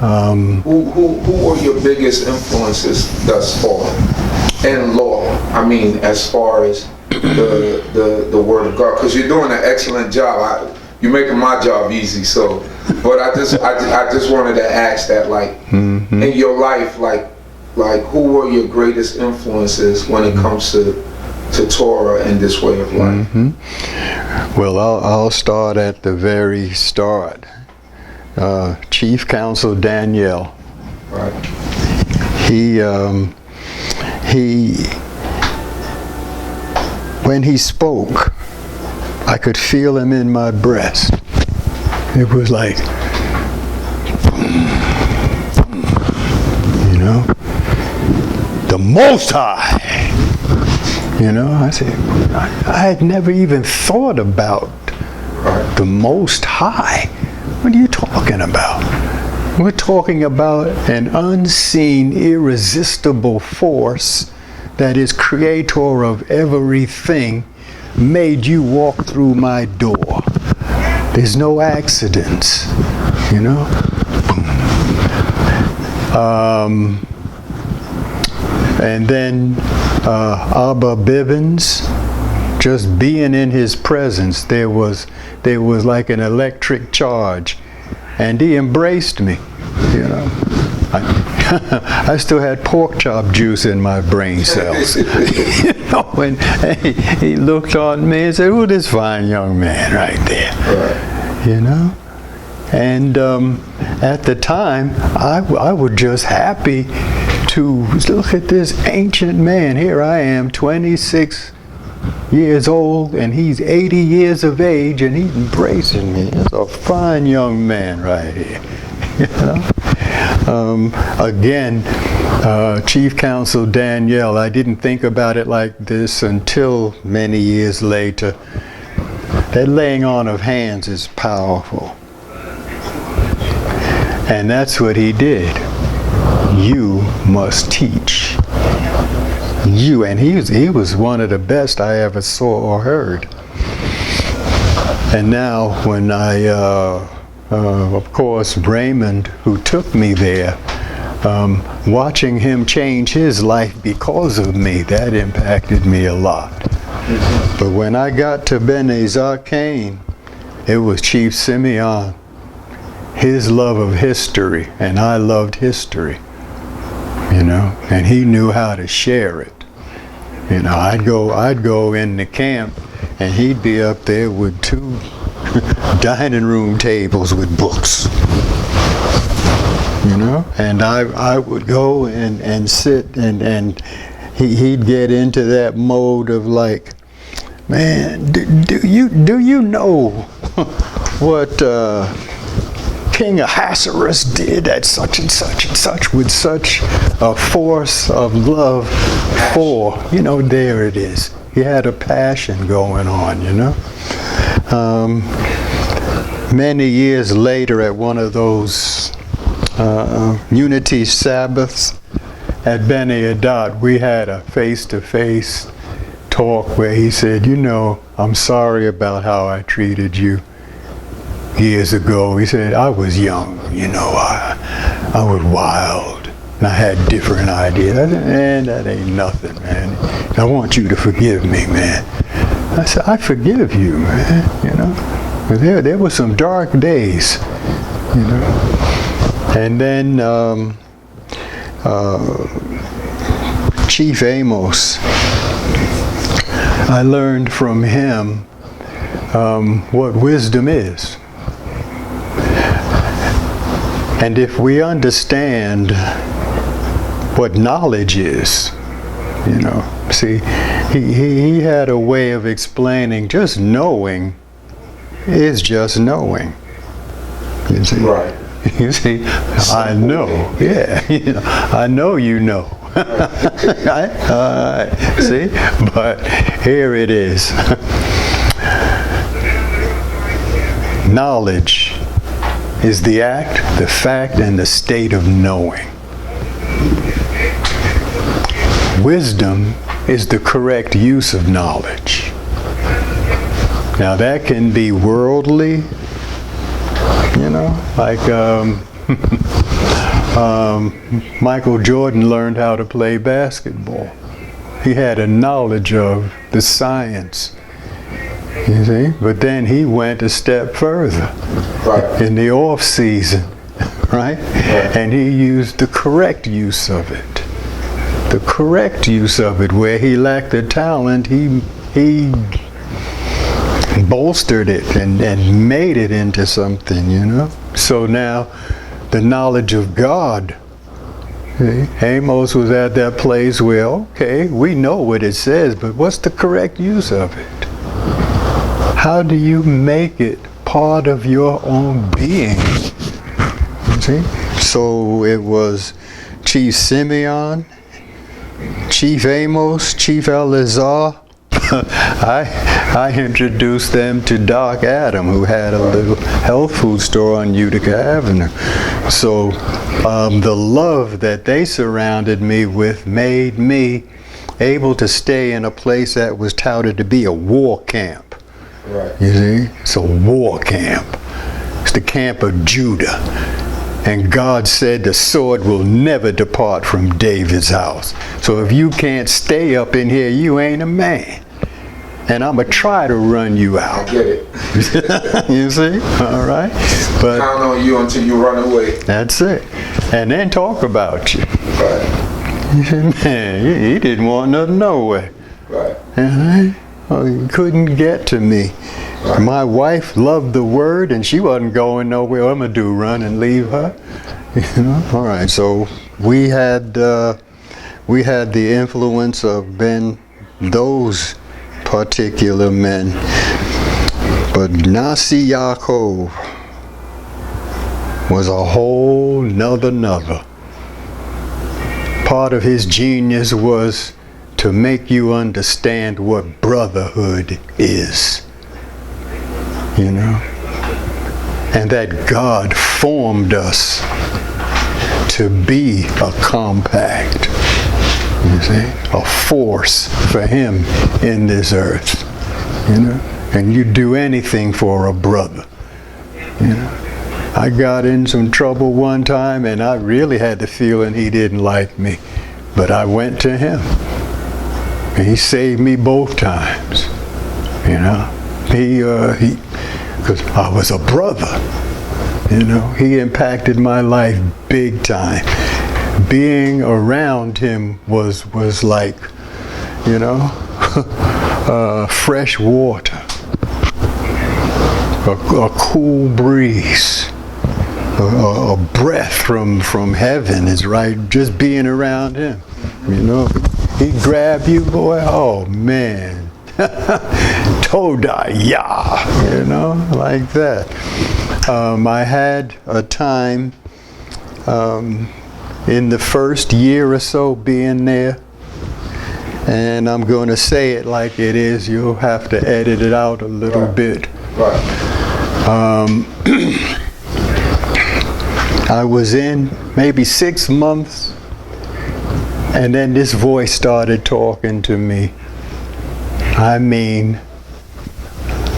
Who were your biggest influences thus far in law? I mean, as far as the Word of God, because you're doing an excellent job. You're making my job easy. So, but I just wanted to ask that, like, in your life, like who were your greatest influences when it comes to Torah and this way of life? Well, I'll start at the very start. Chief Counsel Daniel. Right. He when he spoke, I could feel him in my breast. It was like, you know, the Most High. You know, I said, I had never even thought about the Most High. What are you talking about? We're talking about an unseen, irresistible force that is creator of everything, made you walk through my door. There's no accidents, you know? And then Abba Bivens, just being in his presence, there was like an electric charge, and he embraced me, you know. I still had pork chop juice in my brain cells. You know, when he looked on me and said, "Oh, this fine young man right there." Right. You know? And at the time, I was just happy to look at this ancient man. Here I am, 26 years old, and he's 80 years of age, and he's embracing me. It's a fine young man right here. You know? Again, Chief Counsel Daniel, I didn't think about it like this until many years later. That laying on of hands is powerful. And that's what he did. You must teach. You, and he was one of the best I ever saw or heard. And now when I, of course, Raymond, who took me there, watching him change his life because of me, that impacted me a lot. But when I got to Bene Zakane, it was Chief Simeon, his love of history, and I loved history, you know, and he knew how to share it. You know, I'd go in the camp, and he'd be up there with 2 dining room tables with books, you know, and I would go and sit, and he'd get into that mode of like, man, do you know what King Ahasuerus did at such and such and such with such a force of love for, you know, there it is. He had a passion going on, you know. Many years later, at one of those Unity Sabbaths at Bene Adat, we had a face-to-face talk where he said, you know, I'm sorry about how I treated you years ago. He said, I was young, you know, I was wild, and I had different ideas. I said, man, that ain't nothing, man. I want you to forgive me, man. I said, I forgive you, man, you know. There were some dark days, you know. And then Chief Amos, I learned from him what wisdom is. And if we understand what knowledge is, you know, see, he had a way of explaining just knowing is just knowing. You see? Right. You see, I know. Yeah, you know, I know you know. See? But here it is. Knowledge is the act, the fact, and the state of knowing. Wisdom is the correct use of knowledge. Now that can be worldly, you know, like Michael Jordan learned how to play basketball. He had a knowledge of the science, you see. But then he went a step further in the off season, right? And he used the correct use of it. The correct use of it, where he lacked the talent, he bolstered it and made it into something, you know. So now, the knowledge of God. See? Amos was at that place where, okay, we know what it says, but what's the correct use of it? How do you make it part of your own being? You see? So it was Chief Simeon, Chief Amos, Chief Eleazar. I introduced them to Doc Adam, who had a little health food store on Utica Avenue. So the love that they surrounded me with made me able to stay in a place that was touted to be a war camp. Right. You see? It's a war camp. It's the camp of Judah. And God said the sword will never depart from David's house. So if you can't stay up in here, you ain't a man. And I'm going to try to run you out. I get it. You see? All right? But count on you until you run away. That's it. And then talk about you. Right. You said, man, he didn't want nothing no way. Right. Well, he couldn't get to me. Right. My wife loved the word, and she wasn't going nowhere. I'm going to do run and leave her. You know? All right. So we had the influence of those particular men. But Nasi Yaacob was a whole nother. Part of his genius was to make you understand what brotherhood is. You know? And that God formed us to be a compact. You see, a force for him in this earth, you know, and you do anything for a brother, you know. I got in some trouble one time, and I really had the feeling he didn't like me, but I went to him, and he saved me both times, you know. Because I was a brother, you know. He impacted my life big time. Being around him was like, you know, fresh water, a cool breeze, a breath from heaven is right. Just being around him, you know, he grab you, boy. Oh man, Toda Yah, you know, like that. I had a time. In the first year or so being there, and I'm going to say it like it is, you'll have to edit it out a little bit. Right. I was in maybe 6 months, and then this voice started talking to me. I mean,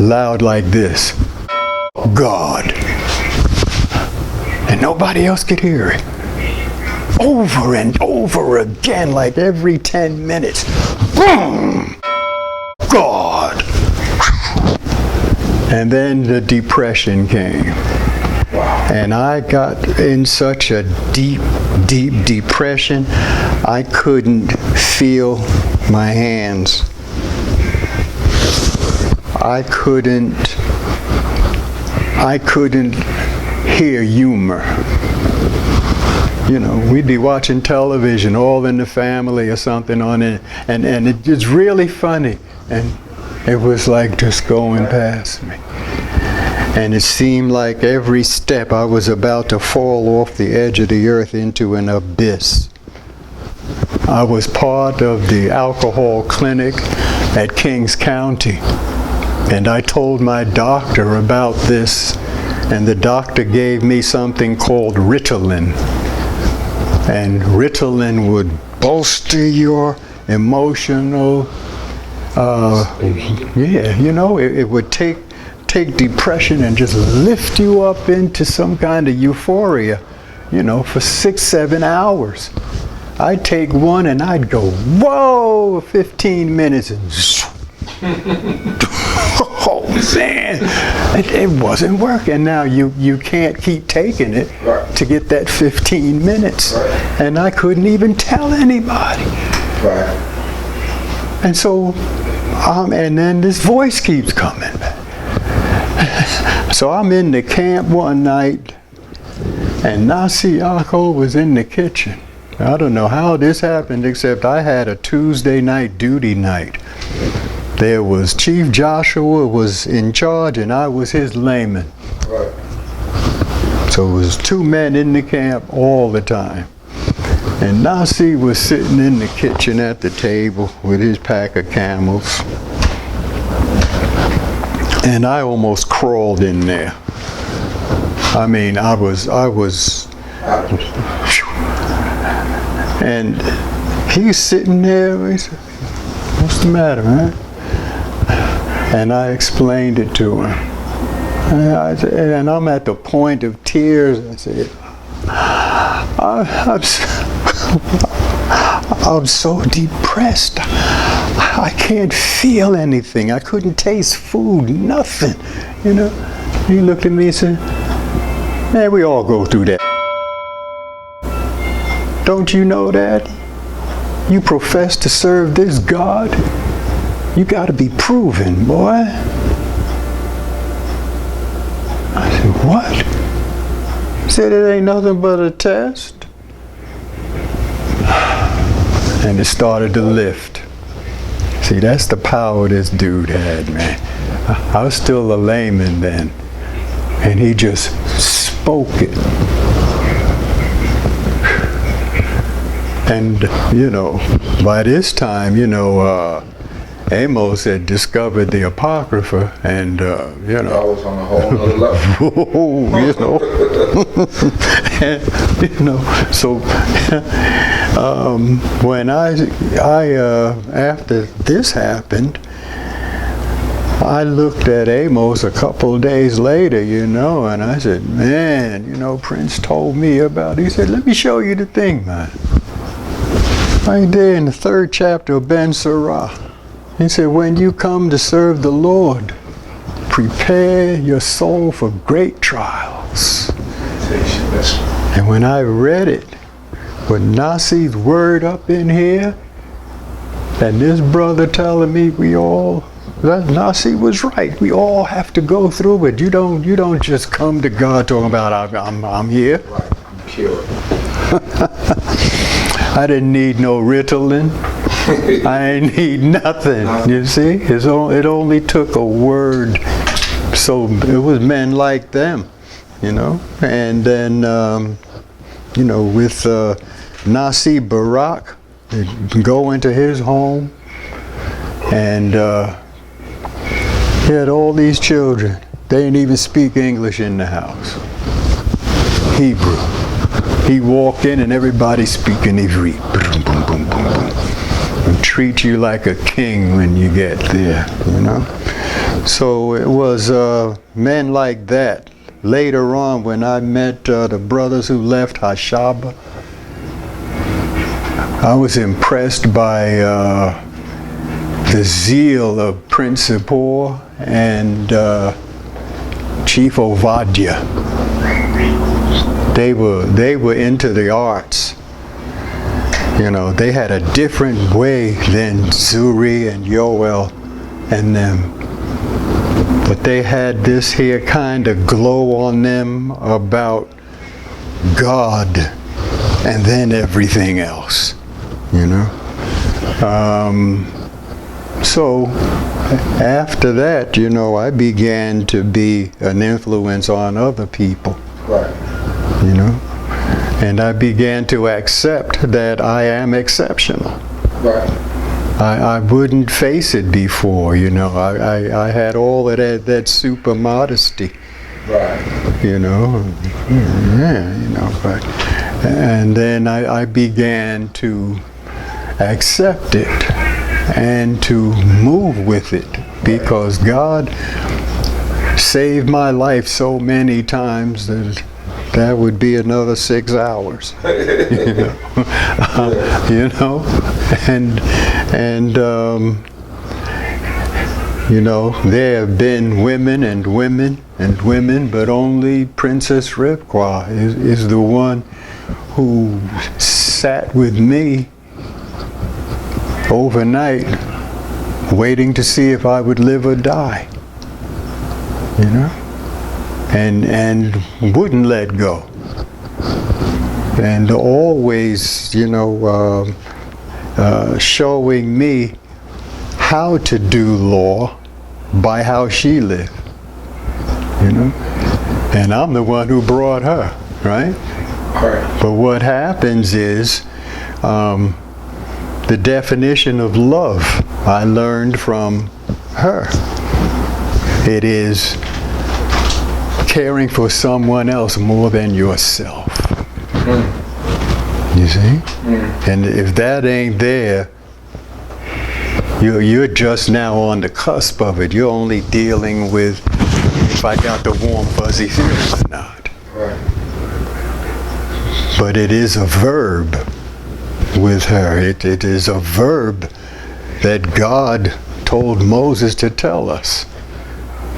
loud like this. God. And nobody else could hear it. Over and over again, like every 10 minutes. Boom! God! And then the depression came. Wow. And I got in such a deep depression, I couldn't feel my hands. I couldn't hear humor. You know, we'd be watching television, all in the family or something on it, and it's really funny, and it was like just going past me. And it seemed like every step I was about to fall off the edge of the earth into an abyss. I was part of the alcohol clinic at Kings County, and I told my doctor about this, and the doctor gave me something called Ritalin. And Ritalin would bolster your emotional, you know, it would take depression and just lift you up into some kind of euphoria. for 6-7 hours. I'd take one and I'd go, whoa, 15 minutes and oh man, it wasn't working. Now you can't keep taking it to get that 15 minutes. And I couldn't even tell anybody. And so, and then this voice keeps coming back. So I'm in the camp one night, and Nasi Yaacob was in the kitchen. I don't know how this happened, except I had a Tuesday night duty night. There was Chief Joshua was in charge, and I was his layman. So it was 2 men in the camp all the time. And Nasi was sitting in the kitchen at the table with his pack of Camels. And I almost crawled in there. I mean, I was, and he's sitting there, he said, what's the matter, man? And I explained it to him. And I'm at the point of tears. I said, I'm so depressed. I can't feel anything. I couldn't taste food, nothing. He looked at me and said, man, we all go through that. Don't you know that? You profess to serve this God. You got to be proven, boy. I said, what? He said, it ain't nothing but a test. And it started to lift. See, that's the power this dude had, man. I was still a layman then. And he just spoke it. And, by this time, Amos had discovered the Apocrypha, and, I was on a whole other level. And, so when I after this happened, I looked at Amos a couple of days later, and I said, man, Prince told me about it. He said, let me show you the thing, man. Right there in the 3rd chapter of Ben Sirah. He said, when you come to serve the Lord, prepare your soul for great trials. And when I read it, with Nasi's word up in here, and this brother telling me that Nasi was right. We all have to go through it. You don't just come to God talking about I'm here. Right, I'm cured. I didn't need no Ritalin. I ain't need nothing. You see, it only took a word. So it was men like them, And then, with Nasi Barak, go into his home, and he had all these children. They didn't even speak English in the house. Hebrew. He walked in and everybody speaking Hebrew. Boom, boom, boom, boom, boom. And treat you like a king when you get there, So it was men like that. Later on, when I met the brothers who left Hashaba, I was impressed by the zeal of Prince Zippor and Chief Ovadia. They were into the arts. They had a different way than Zuri and Yoel and them. But they had this here kind of glow on them about God and then everything else, So after that, I began to be an influence on other people. Right. And I began to accept that I am exceptional. Right. I wouldn't face it before, I had all of that super modesty. Right. But and then I began to accept it and to move with it, because God saved my life so many times that that would be another 6 hours. You know, and you know, there have been women and women and women, but only Princess Rivka is the one who sat with me overnight, waiting to see if I would live or die. You know, and wouldn't let go, and always, you know, showing me how to do law by how she lived, you know, and I'm the one who brought her, right? Right. But what happens is the definition of love I learned from her. It is caring for someone else more than yourself. You see? And if that ain't there, you're just now on the cusp of it. You're only dealing with if I got the warm fuzzy feelings or not. Right. But it is a verb with her. It is a verb that God told Moses to tell us.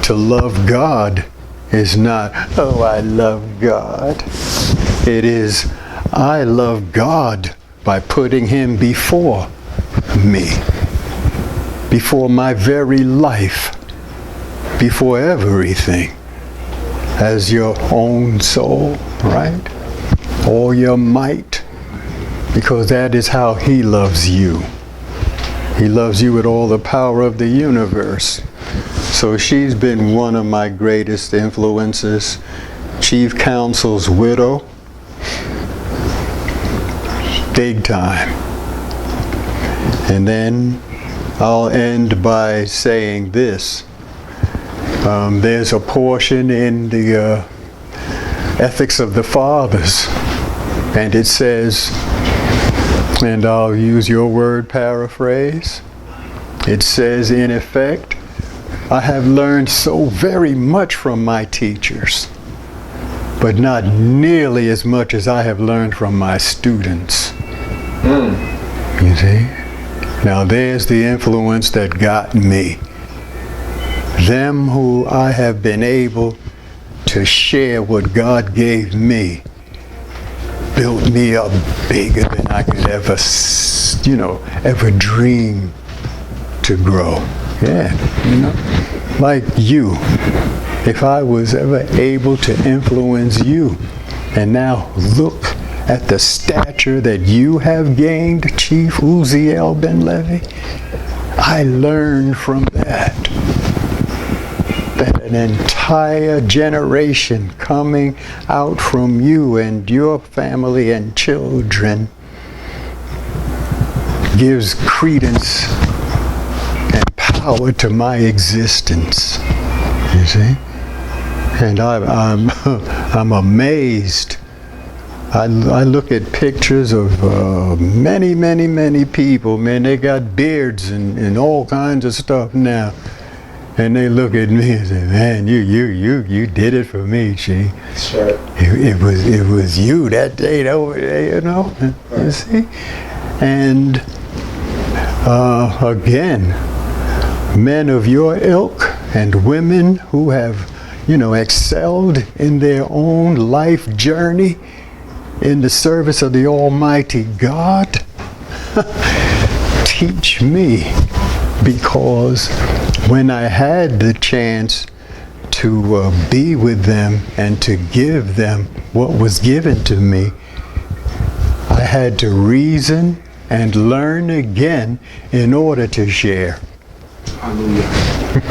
To love God is not, oh, I love God. It is, I love God by putting Him before me, before my very life, before everything, as your own soul, right? All your might, because that is how He loves you. He loves you with all the power of the universe. So she's been one of my greatest influences. Chief Counsel's widow, big time. And then I'll end by saying this. There's a portion in the Ethics of the Fathers, and it says, and I'll use your word paraphrase, it says, in effect, I have learned so very much from my teachers, but not nearly as much as I have learned from my students. You see? Now there's the influence that got me. Them who I have been able to share what God gave me built me up bigger than I could ever, you know, ever dream to grow. Yeah, you know, like you. If I was ever able to influence you, and now look at the stature that you have gained, Chief Uziel Ben Levi, I learned from that an entire generation coming out from you and your family and children gives credence and power to my existence. You see? And I'm amazed. I look at pictures of many people. Man, they got beards and all kinds of stuff now. And they look at me and say, "Man, you did it for me, Chief." Sure. It was you that day over there, you know. Right. You see, and again, men of your ilk and women who have, you know, excelled in their own life journey in the service of the Almighty God, teach me, because when I had the chance to be with them and to give them what was given to me, I had to reason and learn again in order to share. Hallelujah.